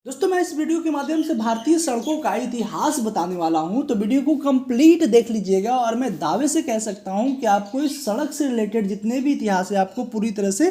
दोस्तों मैं इस वीडियो के माध्यम से भारतीय सड़कों का इतिहास बताने वाला हूं, तो वीडियो को कंप्लीट देख लीजिएगा। और मैं दावे से कह सकता हूं कि आपको इस सड़क से रिलेटेड जितने भी इतिहास है आपको पूरी तरह से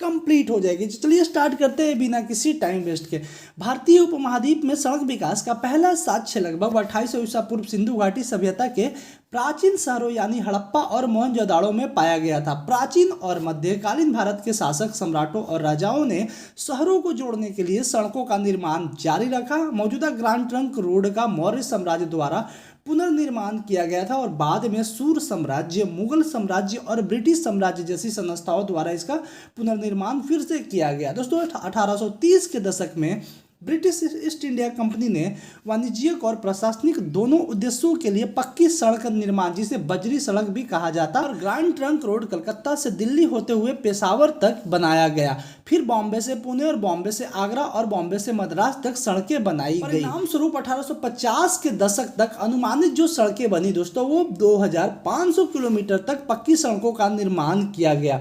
कंप्लीट हो जाएगी। चलिए स्टार्ट करते हैं बिना किसी टाइम वेस्ट के। भारतीय उपमहाद्वीप में सड़क विकास का पहला साक्ष्य लगभग 2800 ईसा पूर्व सिंधु घाटी सभ्यता के प्राचीन शहरों यानी हड़प्पा और मोहनजोदाड़ो में पाया गया था। प्राचीन और मध्यकालीन भारत के शासक, सम्राटों और राजाओं ने शहरों को जोड़ने के लिए सड़कों का निर्माण जारी रखा। मौजूदा ग्रांड ट्रंक रोड का मौर्य साम्राज्य द्वारा पुनर्निर्माण किया गया था और बाद में सूर साम्राज्य, मुगल साम्राज्य और ब्रिटिश साम्राज्य जैसी संस्थाओं द्वारा इसका पुनर्निर्माण फिर से किया गया। दोस्तों 1830 के दशक में ब्रिटिश ईस्ट इंडिया कंपनी ने वाणिज्यिक और प्रशासनिक दोनों उद्देश्यों के लिए पक्की सड़क निर्माण, जिसे बजरी सड़क भी कहा जाता है, और ग्रैंड ट्रंक रोड कलकत्ता से दिल्ली होते हुए पेशावर तक बनाया गया। फिर बॉम्बे से पुणे और बॉम्बे से आगरा और बॉम्बे से मद्रास तक सड़कें बनाई गई। परिणाम स्वरूप 1850 के दशक तक अनुमानित जो सड़कें बनी दोस्तों, वो 2500 किलोमीटर तक पक्की सड़कों का निर्माण किया गया।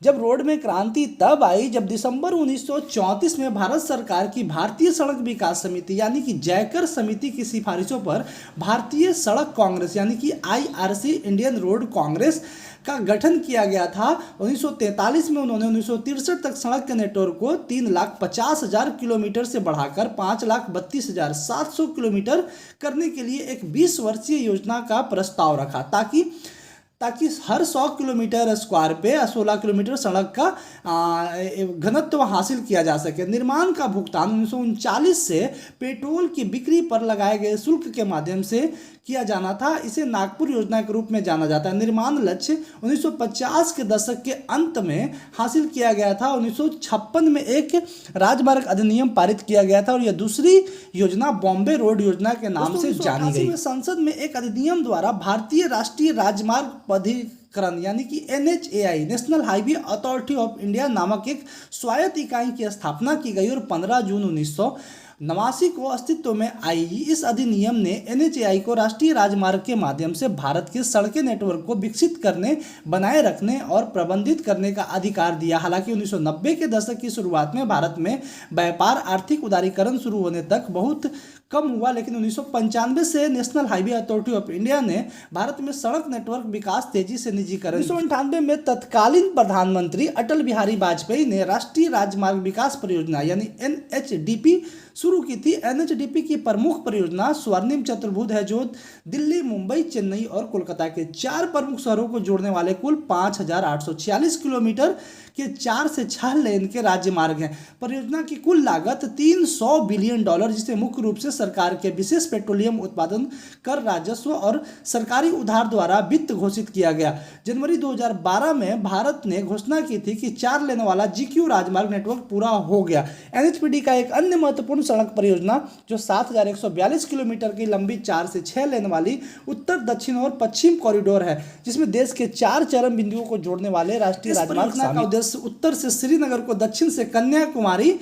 जब रोड में क्रांति तब आई जब दिसंबर 1934 में भारत सरकार की भारतीय सड़क विकास समिति यानी कि जयकर समिति की सिफारिशों पर भारतीय सड़क कांग्रेस यानी कि IRC, इंडियन रोड कांग्रेस का गठन किया गया था। 1943 में उन्होंने 1963 तक सड़क के नेटवर्क को 3,50,000 किलोमीटर से बढ़ाकर 5,32,700 किलोमीटर करने के लिए एक 20 वर्षीय योजना का प्रस्ताव रखा, ताकि हर 100 किलोमीटर स्क्वायर पे 16 किलोमीटर सड़क का घनत्व हासिल किया जा सके। निर्माण का भुगतान 1939 से पेट्रोल की बिक्री पर लगाए गए शुल्क के माध्यम से किया जाना था। इसे नागपुर योजना के रूप में जाना जाता है। निर्माण लक्ष्य 1950 के दशक के अंत में हासिल किया गया था। 1956 में एक राजमार्ग अधिनियम पारित किया गया था और यह दूसरी योजना बॉम्बे रोड योजना के नाम से जानी गई। संसद में एक अधिनियम द्वारा भारतीय राष्ट्रीय राजमार्ग प्राधिकरण यानी कि NHAI, national highway authority of India नामक एक स्वायत्त इकाई की स्थापना की गई और 15 जून 1989 को अस्तित्व में आई। इस अधिनियम ने NHAI को राष्ट्रीय राजमार्ग के माध्यम से भारत के सड़कें नेटवर्क को विकसित करने, बनाए रखने और प्रबंधित करने का अधिकार दिया। हालांकि 1990 के दशक की शुरुआत में भारत में व्यापार आर्थिक उदारीकरण शुरू होने तक बहुत कम हुआ, लेकिन 1995 से national highway authority of India ने भारत में सड़क नेटवर्क विकास तेजी से निजीकरण। 1998 में तत्कालीन प्रधानमंत्री अटल बिहारी वाजपेयी ने राष्ट्रीय राजमार्ग विकास परियोजना यानी NHDP शुरू की थी। NHDP की प्रमुख परियोजना स्वर्णिम चतुर्भुज है, जो दिल्ली, मुंबई, चेन्नई और कोलकाता के 4 प्रमुख शहरों को जोड़ने वाले कुल 5,846 किलोमीटर के 4 से 6 लेन के राज्य मार्ग हैं। परियोजना की कुल लागत $300 बिलियन, जिसे मुख्य रूप से सरकार के विशेष पेट्रोलियम उत्पादन कर राजस्व और सरकारी उधार द्वारा वित्त घोषित किया गया। जनवरी 2012 में भारत ने घोषणा की थी कि 4 लेन वाला GQ राजमार्ग नेटवर्क पूरा हो गया। NHPD का एक अन्य महत्वपूर्ण सड़क परियोजना जो 7,142 किलोमीटर की लंबी 4 से 6 लेन वाली उत्तर, दक्षिण और पश्चिम कॉरिडोर है, जिसमें देश के 4 चरम बिंदुओं को जोड़ने वाले राष्ट्रीय राजमार्ग का उद्देश्य उत्तर से श्रीनगर को, दक्षिण से कन्याकुमारी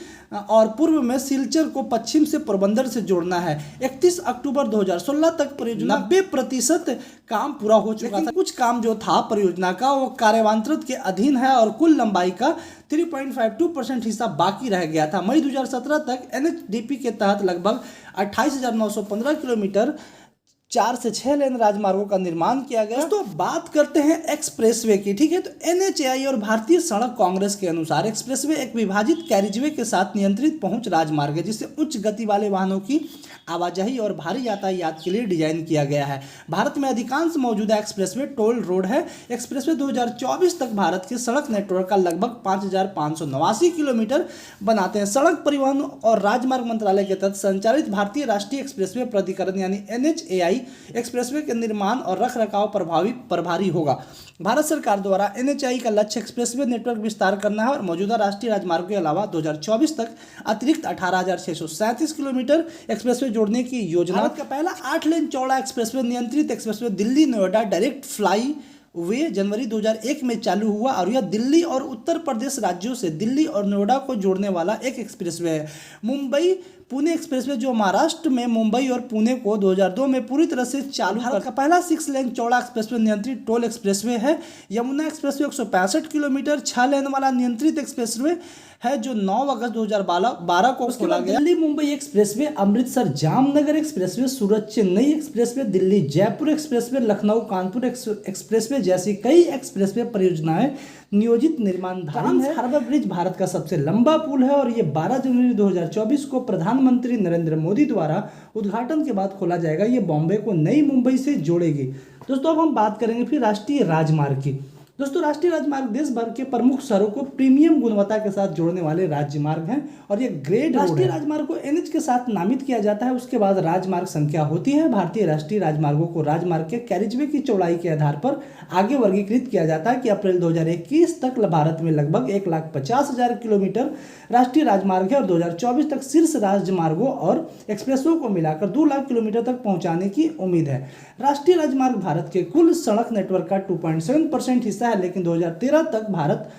और पूर्व में सिलचर को पश्चिम से पोरबंदर से जोड़ना है। 31 अक्टूबर 2016 तक परियोजना 90% काम पूरा हो चुका था। कुछ काम जो था परियोजना का वो कार्यान्वित के अधीन है और कुल लंबाई का 3.52% हिस्सा बाकी रह गया था। मई 2017 तक NHDP के तहत लगभग 28,915 किलोमीटर 4 से 6 लेन राजमार्गों का निर्माण किया गया। तो बात करते हैं एक्सप्रेसवे की, ठीक है। तो NHAI और भारतीय सड़क कांग्रेस के अनुसार एक्सप्रेसवे एक विभाजित कैरिजवे के साथ नियंत्रित पहुंच राजमार्ग है, जिसे उच्च गति वाले वाहनों की आवाजाही और भारी यातायात के लिए डिजाइन किया गया है। भारत में अधिकांश मौजूदा एक्सप्रेसवे टोल रोड है। एक्सप्रेसवे 2024 तक भारत के सड़क नेटवर्क का लगभग 5,589 किलोमीटर बनाते हैं। सड़क परिवहन और राजमार्ग मंत्रालय के तहत संचालित भारतीय राष्ट्रीय एक्सप्रेसवे प्राधिकरण यानी NHAI एक्सप्रेसवे के निर्माण और रखरखाव प्रभारी होगा। भारत सरकार द्वारा NHAI का लक्ष्य एक्सप्रेसवे नेटवर्क विस्तार करना है और मौजूदा राष्ट्रीय राजमार्गों के अलावा 2024 तक अतिरिक्त 18,637 किलोमीटर एक्सप्रेसवे जोड़ने की योजना। भारत का पहला 8 लेन चौड़ा एक्सप्रेसवे, नियंत्रित expressway Delhi Noida direct flyway जनवरी 2001 में चालू हुआ और यह दिल्ली और उत्तर प्रदेश राज्यों से दिल्ली और नोएडा को जोड़ने वाला एक एक्सप्रेसवे है। मुंबई पुणे एक्सप्रेसवे जो महाराष्ट्र में मुंबई और पुणे को 2002 में पूरी तरह से चालू भारत का पहला 6 लेन चौड़ा एक्सप्रेसवे नियंत्रित टोल एक्सप्रेसवे है। यमुना एक्सप्रेसवे 165 किलोमीटर 6 लेन वाला नियंत्रित एक्सप्रेसवे है जो 9 अगस्त 2012 को खोला गया। Delhi Mumbai expressway, Amritsar Jamnagar expressway, Surat Chennai expressway, Delhi Jaipur expressway, Lucknow Kanpur expressway जैसी कई एक्सप्रेसवे परियोजनाएं नियोजित निर्माणाधीन है। हार्बर ब्रिज भारत का सबसे लंबा पुल है और ये 12 जनवरी 2024 को प्रधानमंत्री नरेंद्र मोदी द्वारा उद्घाटन के बाद खोला जाएगा। ये बॉम्बे को नई मुंबई से जोड़ेगी। दोस्तों अब हम बात करेंगे फिर राष्ट्रीय राजमार्ग की। दोस्तों राष्ट्रीय राजमार्ग देश भर के प्रमुख शहरों को प्रीमियम गुणवत्ता के साथ जोड़ने वाले राजमार्ग हैं और ये ग्रेड राष्ट्रीय राजमार्ग को एनएच के साथ नामित किया जाता है। उसके बाद राजमार्ग संख्या होती है। भारतीय राष्ट्रीय राजमार्गों को राजमार्ग के कैरिजवे की चौड़ाई के आधार पर आगे वर्गीकृत किया जाता है कि अप्रैल 2021 तक भारत में लगभग 1,50,000 किलोमीटर राष्ट्रीय राजमार्ग है और 2024 तक शीर्ष राजमार्गों और एक्सप्रेसों को मिलाकर 2 लाख किलोमीटर तक पहुंचाने की उम्मीद है। राष्ट्रीय राजमार्ग भारत के कुल सड़क नेटवर्क का 2.7% हिस्सा है, लेकिन 2013 तक भारत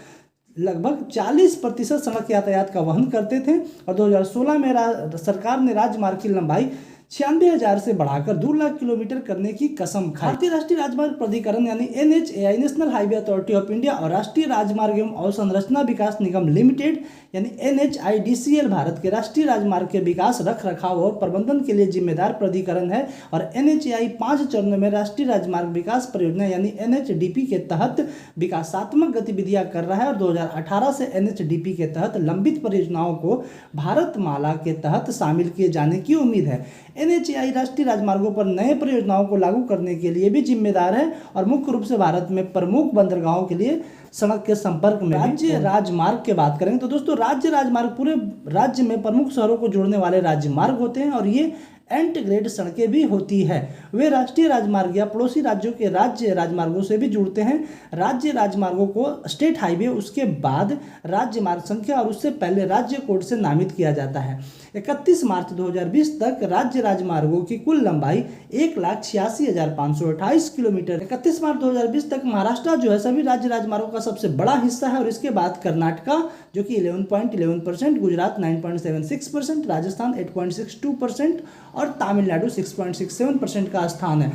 लगभग 40% सड़क यातायात का वहन करते थे और 2016 में सरकार ने राजमार्ग की लंबाई 96,000 से बढ़ाकर 2 लाख किलोमीटर करने की कसम खाई। भारतीय राष्ट्रीय राजमार्ग प्राधिकरण यानी NHAI national highway authority of India और राष्ट्रीय राजमार्ग एवं अवसंरचना विकास निगम लिमिटेड यानी NHIDCL भारत के राष्ट्रीय राजमार्ग के विकास, रख रखाव और प्रबंधन के लिए जिम्मेदार प्राधिकरण है और NHAI 5 चरणों में राष्ट्रीय राजमार्ग विकास परियोजना यानी NHDP के तहत विकासात्मक गतिविधियां कर रहा है और 2018 से NHDP के तहत लंबित परियोजनाओं को भारतमाला के तहत शामिल किए जाने की उम्मीद है। NHAI राष्ट्रीय राजमार्गों पर नए परियोजनाओं को लागू करने के लिए भी जिम्मेदार है और मुख्य रूप से भारत में प्रमुख बंदरगाहों के लिए सड़क के संपर्क में। राज्य राजमार्ग की बात करें तो दोस्तों राज्य राजमार्ग पूरे राज्य में प्रमुख शहरों को जोड़ने वाले राजमार्ग होते हैं और ये एंड ग्रेड सड़कें भी होती है। वे राष्ट्रीय राजमार्ग या पड़ोसी राज्यों के राज्य राजमार्गों से भी जुड़ते हैं। राज्य राजमार्गों को स्टेट हाईवे, उसके बाद राज्य मार्ग संख्या और उससे पहले राज्य कोड से नामित किया जाता है। 31 मार्च 2020 तक राज्य राजमार्गों की कुल लंबाई 1,86,528 किलोमीटर। 31 मार्च 2020 तक महाराष्ट्र जो है सभी राज्य राजमार्गों का सबसे बड़ा हिस्सा है और इसके बाद कर्नाटका जो कि 11.11%, गुजरात 9.76%, राजस्थान 8.62% और तमिलनाडु 6.67% का स्थान है।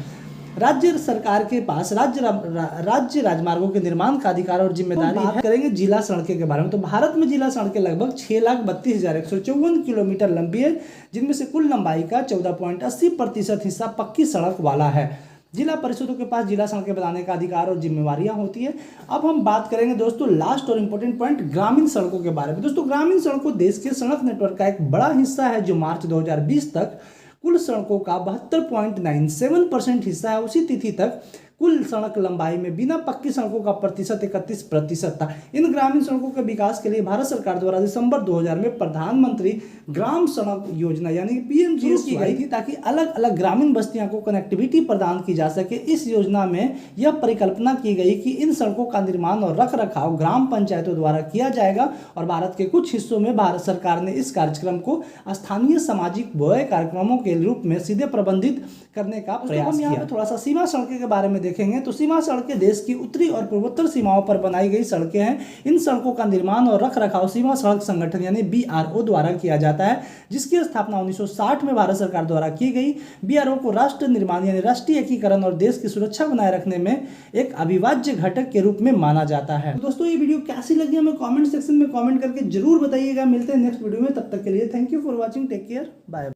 राज्य सरकार के पास राज्य राजमार्गों के निर्माण का अधिकार और जिम्मेदारी है। करेंगे जिला सड़कें के बारे में तो भारत में जिला सड़कें लगभग 6,32,154 किलोमीटर लंबी है, जिनमें से कुल लंबाई का 14.80% हिस्सा पक्की सड़क वाला है। जिला परिषदों के पास जिला सड़कें बनाने का अधिकार और जिम्मेवारियां होती है। अब हम बात करेंगे दोस्तों लास्ट और इम्पोर्टेंट पॉइंट ग्रामीण सड़कों के बारे में। दोस्तों ग्रामीण सड़कों देश के सड़क नेटवर्क का एक बड़ा हिस्सा है जो मार्च 2020 तक कुल सड़कों का 72.97% हिस्सा है। उसी तिथि तक कुल सड़क लंबाई में बिना पक्की सड़कों का प्रतिशत 31% था। इन ग्रामीण सड़कों के विकास के लिए भारत सरकार द्वारा दिसंबर 2000 में प्रधानमंत्री ग्राम सड़क योजना यानी PMGS की गई थी ताकि अलग अलग ग्रामीण बस्तियों को कनेक्टिविटी प्रदान की जा सके। इस योजना में यह परिकल्पना की गई कि इन सड़कों का निर्माण और रख रखाव ग्राम पंचायतों द्वारा किया जाएगा और भारत के कुछ हिस्सों में भारत सरकार ने इस कार्यक्रम को स्थानीय सामाजिक व्यय कार्यक्रमों के रूप में सीधे प्रबंधित करने का प्रयास किया। यहाँ थोड़ा सा सीमा सड़कें के बारे में देखेंगे तो सीमा सड़कें देश की उत्तरी और पूर्वोत्तर सीमाओं पर बनाई गई सड़कें हैं। इन सड़कों का निर्माण और रख रखाव सीमा सड़क संगठन यानी BRO द्वारा किया जाता है, जिसकी स्थापना 1960 में भारत सरकार द्वारा की गई। BRO को राष्ट्र निर्माण यानी राष्ट्रीय एकीकरण और देश की सुरक्षा बनाए रखने में एक अविभाज्य घटक के रूप में माना जाता है। तो दोस्तों ये वीडियो कैसी लगी हमें कमेंट सेक्शन में कमेंट करके जरूर बताइएगा। मिलते हैं नेक्स्ट वीडियो में, तब तक के लिए thank you for watching, take care, bye.